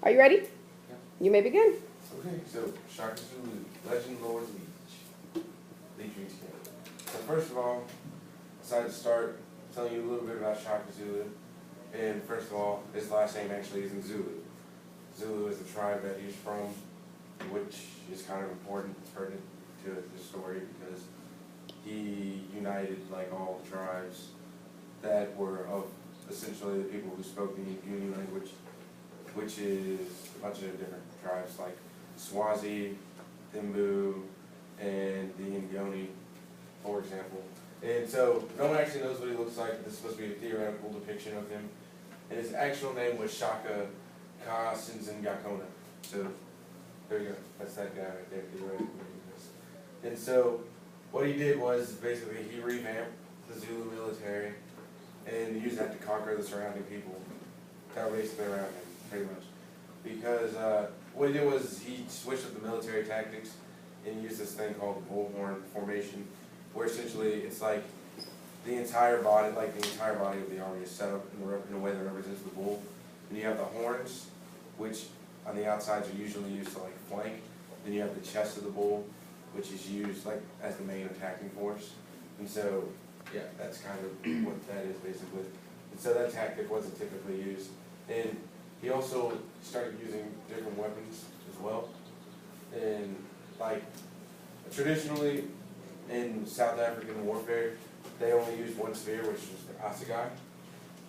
Are you ready? Yeah. You may begin. Okay, so Shaka Zulu, Legend Lord Leech. Leech means king. So first of all, I decided to start telling you a little bit about Shaka Zulu. And first of all, his last name actually isn't Zulu. Zulu is the tribe that he's from, which is kind of important, pertinent to the story because he united like all the tribes that were of essentially the people who spoke the Nguni language, which is a bunch of different tribes like Swazi, Thimbu, and the Ngoni, for example. And so no one actually knows what he looks like. This is supposed to be a theoretical depiction of him. And his actual name was Shaka Ka Sinzingakona. So there you go. That's that guy right there, theoretically. And so what he did was basically he revamped the Zulu military and used that to conquer the surrounding people that were basically around him, pretty much. Because what he did was he switched up the military tactics and used this thing called the bullhorn formation, where essentially it's like the entire body, of the army is set up in a way that represents the bull. And you have the horns, which on the outsides are usually used to like flank. Then you have the chest of the bull, which is used like as the main attacking force. And so, yeah, that's kind of what that is basically. And so that tactic wasn't typically used. And he also started using different weapons as well. And like traditionally in South African warfare, they only used one spear, which was the assegai,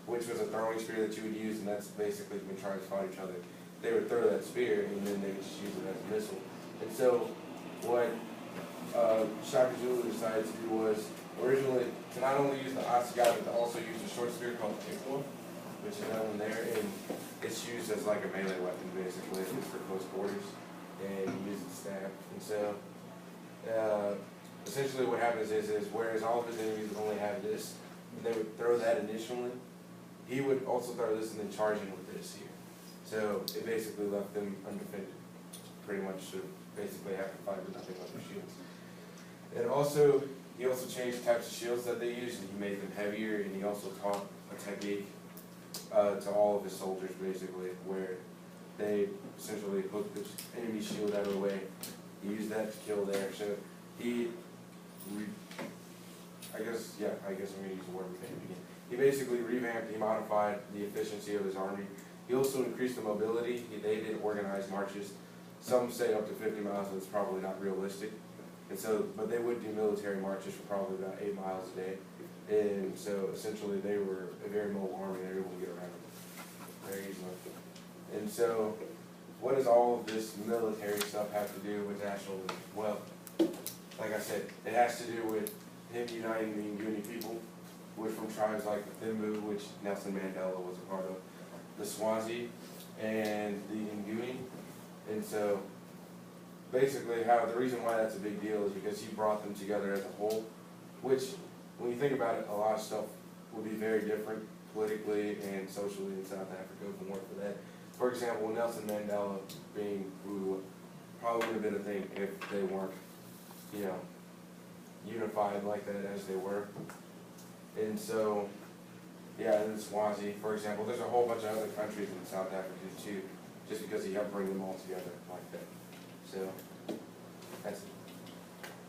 which was a throwing spear that you would use, and that's basically when tribes fought each other. They would throw that spear, and then they would just use it as a missile. And so what Shaka Zulu decided to do was originally to not only use the assegai, but to also use a short spear called the Ikwa, which is that one there, and it's used as like a melee weapon basically. It's for close quarters, and you use it to stab. And so essentially what happens is whereas all of his enemies would only have this, and they would throw that initially, he would also throw this and then charge in with this here. So it basically left them undefended, pretty much to basically have to fight with nothing but their shields. And also, he also changed the types of shields that they used, and he made them heavier, and he also taught a technique to all of his soldiers, basically, where they essentially hooked the enemy shield out of the way. He used that to kill there. So he, I guess I'm going to use the word revamp again. He basically revamped, he modified the efficiency of his army. He also increased the mobility. They did organized marches. Some say up to 50 miles, but it's probably not realistic. And so, but they would do military marches for probably about 8 miles a day. And so essentially they were a very mobile army. They were able to get around very easily. And so what does all of this military stuff have to do with nationalism? Well, like I said, it has to do with him uniting the Nguni people, which from tribes like the Thimbu, which Nelson Mandela was a part of, the Swazi, and the Nguni. And so basically the reason why that's a big deal is because he brought them together as a whole, which when you think about it, a lot of stuff would be very different politically and socially in South Africa if it weren't for that. For example, Nelson Mandela being who probably would have been a thing if they weren't, unified like that as they were. And so, yeah, and Swazi, for example, there's a whole bunch of other countries in South Africa too, just because he helped bring them all together like that. So, that's it.